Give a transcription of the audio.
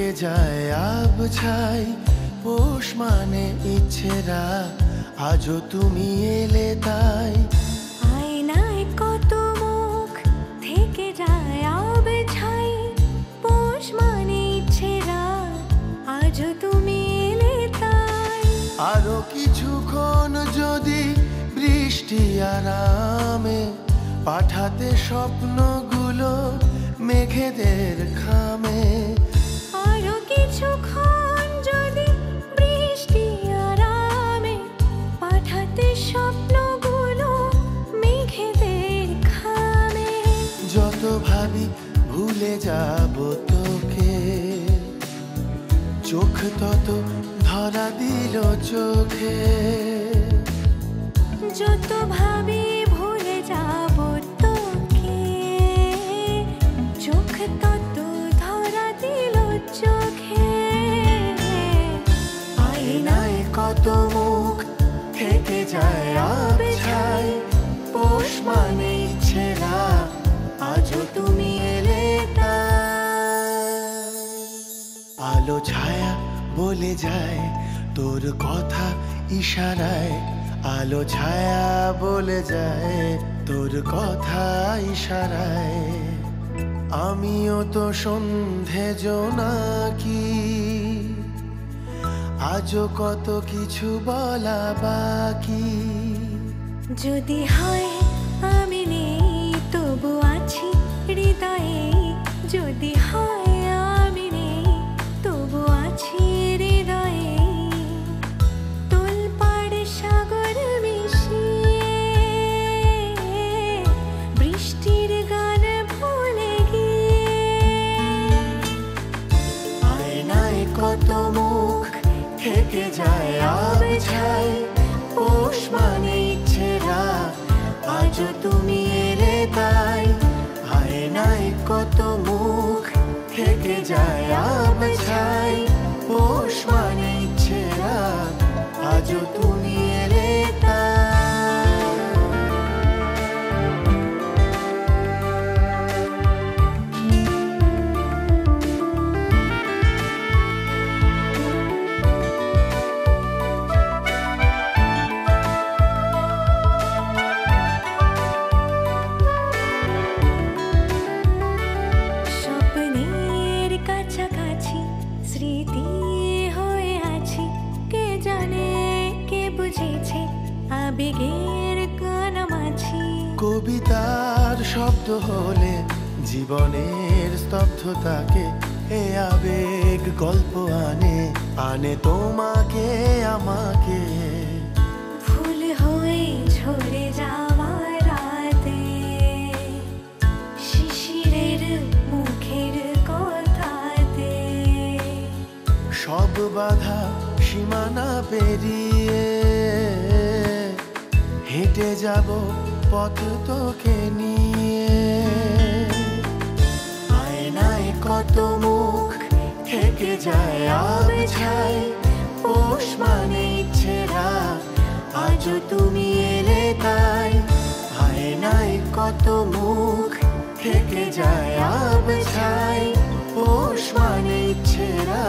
থেকে যায় আবছাই, পৌষ মানে ইচ্ছেরা, আজও তুমি এলে তাই। আয়নায় কত মুখ থেকে যায় আবছাই, পৌষ মানে ইচ্ছেরা, আজও তুমি এলে তাই। আরো কিছুক্ষণ যদি বৃষ্টি আরামে পাঠাতে স্বপ্নগুলো মেঘেদের খামে। আরো কিছুক্ষণ যদি বৃষ্টি আরামে পাঠাতে স্বপ্নগুলো মেঘেদের খামে। যত ভাবি ভুলে যাব তোকে, চোখ তত ধরা দিল চোখে। যত ভাবি ভুলে যাব তোকে, চোখ তত ধরা দিল চোখে। আয়নায় কত মুখ থেকে যায় আবছাই, পৌষ মানে ইচ্ছেরা, আজও তুমি এলে তাই। আলো ছায়া বলে যায় তোর কথা ইশারায়, আলো ছায়া বলে যায় তোর কথা ইশারায়। আমিও তো সন্ধে জোনাকি, আজও কত কিছু বলা বাকি। যদি হয় আমি নেই তবু আছি হৃদয়ে, যদি হয় আমি নেই তবু আছি হৃদয়ে। তোলপাড় সাগর মিশিয়ে বৃষ্টির গান ভুলে গিয়ে। আয়নায় কত মুখ থেকে যায় আবছাই, পৌষ মানে ইচ্ছেরা, আজও তুমি এলে তাই। আয়নায় কত মুখ থেকে যায় আবছাই, পৌষ মানে ইচ্ছেরা, আজও তুমি এলে তাই। স্বপ্নের কাছাকাছি স্মৃতি হয়ে আছি, কে জানে কে বুঝেছে আবেগের কানামাছি। কবিতার শব্দ হলে জীবনের স্তব্ধতাকে এ আবেগ গল্প আনে, আনে তোমাকে আমাকে। ফুল হয়ে ঝরে যাওয়া রাতে শিশিরের মুখের কথাতে। সব বাধা সীমানা পেরিয়ে হেঁটে যাব পথ তোকে নিয়ে। আয়নায় কত মুখ থেকে যায় আবছাই, পৌষ মানে ইচ্ছেরা, আজও তুমি এলে তাই। আয়নায় কত মুখ থেকে যায় আবছাই, পৌষ মানে ইচ্ছেরা,